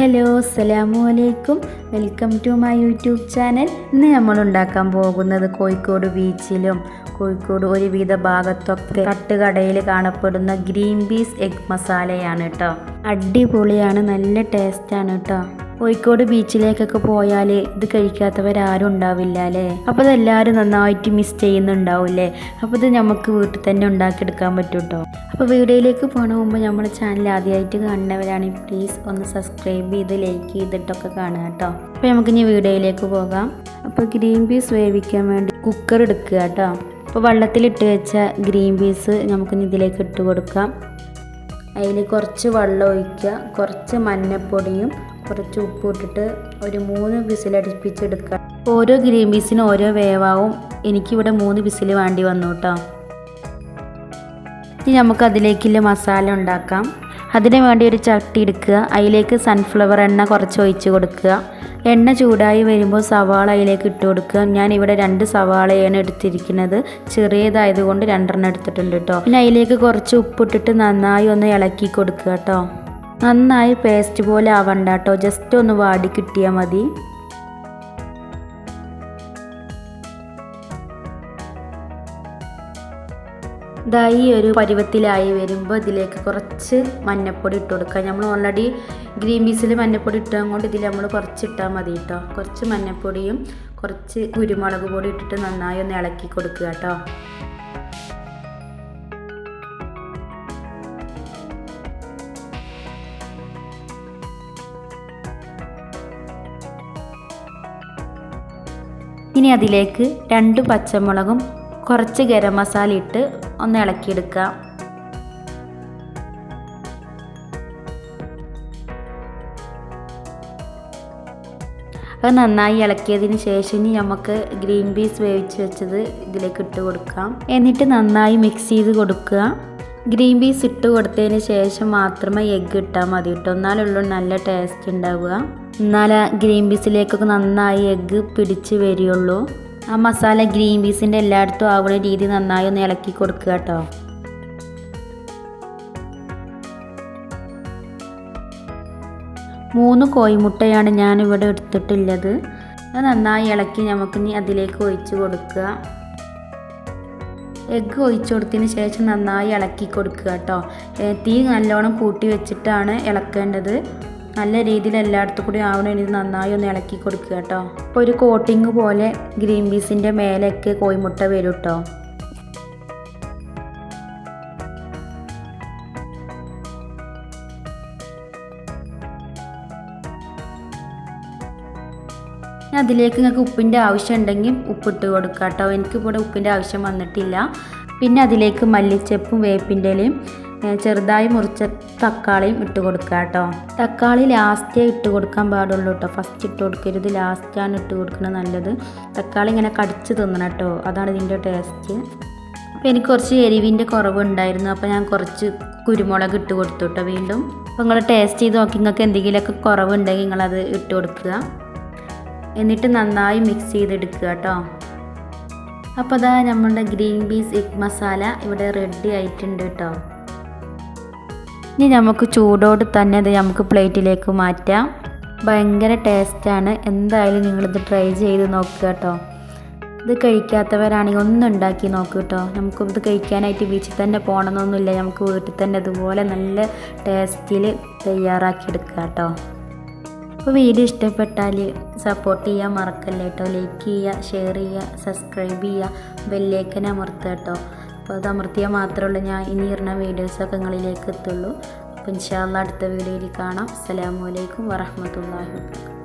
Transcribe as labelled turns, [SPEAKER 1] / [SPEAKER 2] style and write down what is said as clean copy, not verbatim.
[SPEAKER 1] Hello അസ്സലാമു അലൈക്കും, welcome to my YouTube channel. ഇന്ന് നമ്മൾ ഉണ്ടാക്കാൻ പോകുന്നത് കോഴിക്കോട് ബീച്ചിലും കോഴിക്കോട് ഒരുവിധ ഭാഗത്തൊക്കെ തട്ടുകടയിൽ കാണപ്പെടുന്ന ഗ്രീൻ പീസ് എഗ് മസാലയാണ് കേട്ടോ. അടിപൊളിയാണ്, നല്ല ടേസ്റ്റാണ് കേട്ടോ. കോഴിക്കോട് ബീച്ചിലേക്കൊക്കെ പോയാൽ ഇത് കഴിക്കാത്തവരാരും ഉണ്ടാവില്ല അല്ലേ. അപ്പോൾ ഇതെല്ലാവരും നന്നായിട്ട് മിസ് ചെയ്യുന്നുണ്ടാവില്ലേ. അപ്പോൾ ഇത് നമുക്ക് വീട്ടിൽ തന്നെ ഉണ്ടാക്കിയെടുക്കാൻ പറ്റും കേട്ടോ. അപ്പോൾ വീഡിയോയിലേക്ക് പോകണ മുമ്പ് നമ്മുടെ ചാനൽ ആദ്യമായിട്ട് കാണുന്നവരാണെങ്കിൽ പ്ലീസ് ഒന്ന് സബ്സ്ക്രൈബ് ചെയ്ത് ലൈക്ക് ചെയ്തിട്ടൊക്കെ കാണുക കേട്ടോ. അപ്പോൾ നമുക്കിനി വീഡിയോയിലേക്ക് പോകാം. അപ്പോൾ ഗ്രീൻ പീസ് വേവിക്കാൻ വേണ്ടി കുക്കർ എടുക്കുക കേട്ടോ. അപ്പോൾ വെള്ളത്തിലിട്ട് വെച്ച ഗ്രീൻ പീസ് നമുക്കിനി ഇതിലേക്ക് ഇട്ട് കൊടുക്കാം. അതിൽ കുറച്ച് വെള്ളം ഒഴിക്കുക, കുറച്ച് മഞ്ഞൾപ്പൊടിയും കുറച്ച് ഉപ്പ് ഇട്ടിട്ട് ഒരു 3 വിസിലടുപ്പിച്ചെടുക്കുക. ഓരോ ഗ്രീൻ പീസിനും ഓരോ വേവാവും. എനിക്കിവിടെ 3 വിസിൽ വേണ്ടി വന്നു കേട്ടോ. ഇനി നമുക്ക് അതിലേക്കുള്ള മസാല ഉണ്ടാക്കാം. അതിന് വേണ്ടി ഒരു ചട്ടി എടുക്കുക. അതിലേക്ക് സൺഫ്ലവർ എണ്ണ കുറച്ച് ഒഴിച്ച് കൊടുക്കുക. എണ്ണ ചൂടായി വരുമ്പോൾ സവാള അതിലേക്ക് ഇട്ട് കൊടുക്കുക. ഞാനിവിടെ 2 സവാളയാണ് എടുത്തിരിക്കുന്നത്. ചെറിയതായതുകൊണ്ട് 2 എടുത്തിട്ടുണ്ട് കേട്ടോ. പിന്നെ അതിലേക്ക് കുറച്ച് ഉപ്പിട്ടിട്ട് നന്നായി ഒന്ന് ഇളക്കി കൊടുക്കുക കേട്ടോ. നന്നായി പേസ്റ്റ് പോലെ ആവണ്ട കേട്ടോ, ജസ്റ്റ് ഒന്ന് വാടി കിട്ടിയാൽ മതി. ഇതായി ഒരു പരുവത്തിലായി വരുമ്പോൾ ഇതിലേക്ക് കുറച്ച് മഞ്ഞൾപ്പൊടി ഇട്ട് കൊടുക്കുക. നമ്മൾ ഓൾറെഡി ഗ്രീൻ പീസിൽ മഞ്ഞൾപ്പൊടി ഇട്ടത് കൊണ്ട് ഇതിൽ നമ്മൾ കുറച്ച് ഇട്ടാൽ മതി കേട്ടോ. കുറച്ച് മഞ്ഞൾപ്പൊടിയും കുറച്ച് കുരുമുളക് പൊടി ഇട്ടിട്ട് നന്നായി ഒന്ന് ഇളക്കി കൊടുക്കുക കേട്ടോ. ഇനി അതിലേക്ക് 2 പച്ചമുളകും കുറച്ച് ഗരം മസാല ഇട്ട് ഒന്ന് ഇളക്കിയെടുക്കുക. അത് നന്നായി ഇളക്കിയതിന് ശേഷം ഇനി നമുക്ക് ഗ്രീൻ പീസ് വേവിച്ച് വെച്ചത് ഇതിലേക്ക് ഇട്ട് കൊടുക്കാം. എന്നിട്ട് നന്നായി മിക്സ് ചെയ്ത് കൊടുക്കുക. ഗ്രീൻ പീസ് ഇട്ട് കൊടുത്തതിന് ശേഷം മാത്രമേ എഗ്ഗ് ഇട്ടാൽ മതി കേട്ടോ. എന്നാലുള്ളൂ നല്ല ടേസ്റ്റ് ഉണ്ടാവുക. എന്നാൽ ഗ്രീൻ പീസിലേക്കൊക്കെ നന്നായി എഗ്ഗ് പിടിച്ച് വരികയുള്ളൂ. ആ മസാല ഗ്രീൻ പീസിൻ്റെ എല്ലായിടത്തും ആവുന്ന രീതി നന്നായി ഒന്ന് ഇളക്കി കൊടുക്കുക കേട്ടോ. മൂന്ന് കോഴിമുട്ടയാണ് ഞാനിവിടെ എടുത്തിട്ടുള്ളത്. അത് നന്നായി ഇളക്കി നമുക്കിനി അതിലേക്ക് ഒഴിച്ച് കൊടുക്കുക. എഗ്ഗ് ഒഴിച്ച് കൊടുത്തതിന് ശേഷം നന്നായി ഇളക്കി കൊടുക്കുക കേട്ടോ. തീ നല്ലോണം കൂട്ടി വെച്ചിട്ടാണ് ഇളക്കേണ്ടത്. നല്ല രീതിയിൽ എല്ലായിടത്തും കൂടി ആവണ നന്നായി ഒന്ന് ഇളക്കി കൊടുക്കുക കേട്ടോ. അപ്പോൾ ഒരു കോട്ടിങ് പോലെ ഗ്രീൻ പീസിൻ്റെ മേലേക്ക് കോഴിമുട്ട വരും കേട്ടോ. അതിലേക്ക് നിങ്ങൾക്ക് ഉപ്പിൻ്റെ ആവശ്യം ഉണ്ടെങ്കിൽ ഉപ്പിട്ട് കൊടുക്കുക കേട്ടോ. എനിക്കിവിടെ ഉപ്പിൻ്റെ ആവശ്യം വന്നിട്ടില്ല. പിന്നെ അതിലേക്ക് മല്ലിച്ചപ്പും വേപ്പിൻ്റെ ഇലയും ചെറുതായി മുറിച്ച തക്കാളിയും ഇട്ട് കൊടുക്കുക കേട്ടോ. തക്കാളി ലാസ്റ്റേ ഇട്ട് കൊടുക്കാൻ പാടുള്ളൂ കേട്ടോ. ഫസ്റ്റ് ഇട്ട് കൊടുക്കരുത്, ലാസ്റ്റാണ് ഇട്ട് കൊടുക്കുന്നത് നല്ലത്. തക്കാളി ഇങ്ങനെ കടിച്ച് തിന്നണം കേട്ടോ, അതാണ് ഇതിൻ്റെ ടേസ്റ്റ്. അപ്പോൾ എനിക്ക് കുറച്ച് എരിവിൻ്റെ കുറവുണ്ടായിരുന്നു, അപ്പോൾ ഞാൻ കുറച്ച് കുരുമുളക് ഇട്ട് കൊടുത്തു കേട്ടോ വീണ്ടും. അപ്പോൾ നിങ്ങൾ ടേസ്റ്റ് ചെയ്ത് നോക്കി, നിങ്ങൾക്ക് എന്തെങ്കിലുമൊക്കെ കുറവുണ്ടെങ്കിൽ നിങ്ങളത് ഇട്ട് കൊടുക്കുക. എന്നിട്ട് നന്നായി മിക്സ് ചെയ്തെടുക്കുക കേട്ടോ. അപ്പോൾ അതാ നമ്മളുടെ ഗ്രീൻ പീസ് എഗ് മസാല ഇവിടെ റെഡി ആയിട്ടുണ്ട് കേട്ടോ. ഇനി നമുക്ക് ചൂടോട് തന്നെ ഇത് നമുക്ക് പ്ലേറ്റിലേക്ക് മാറ്റാം. ഭയങ്കര ടേസ്റ്റാണ്. എന്തായാലും നിങ്ങളിത് ട്രൈ ചെയ്ത് നോക്കുക കേട്ടോ. ഇത് കഴിക്കാത്തവരാണെങ്കിൽ ഒന്ന് ഉണ്ടാക്കി നോക്കുക കേട്ടോ. നമുക്കിത് കഴിക്കാനായിട്ട് ബീച്ചിൽ തന്നെ പോകണമെന്നൊന്നുമില്ല, നമുക്ക് വീട്ടിൽ തന്നെ ഇതുപോലെ നല്ല ടേസ്റ്റിൽ തയ്യാറാക്കിയെടുക്കുക കേട്ടോ. അപ്പോൾ വീഡിയോ ഇഷ്ടപ്പെട്ടാൽ സപ്പോർട്ട് ചെയ്യാൻ മറക്കല്ലേ കേട്ടോ. ലൈക്ക് ചെയ്യുക, ഷെയർ ചെയ്യുക, സബ്സ്ക്രൈബ് ചെയ്യുക, ബെല്ലൈക്കൻ അമർത്തുക കേട്ടോ. അപ്പോൾ അത് അമർത്തിയാൽ മാത്രമേ ഉള്ളൂ ഞാൻ ഇനി ഇടുന്ന വീഡിയോസൊക്കെ നിങ്ങളിലേക്ക് എത്തുള്ളൂ. അപ്പോൾ ഇൻഷാ അല്ലാഹ് അടുത്ത വീഡിയോയിൽ കാണാം. അസ്സലാമു അലൈക്കും വറഹ്മത്തുള്ളാഹി വബറകാതുഹു.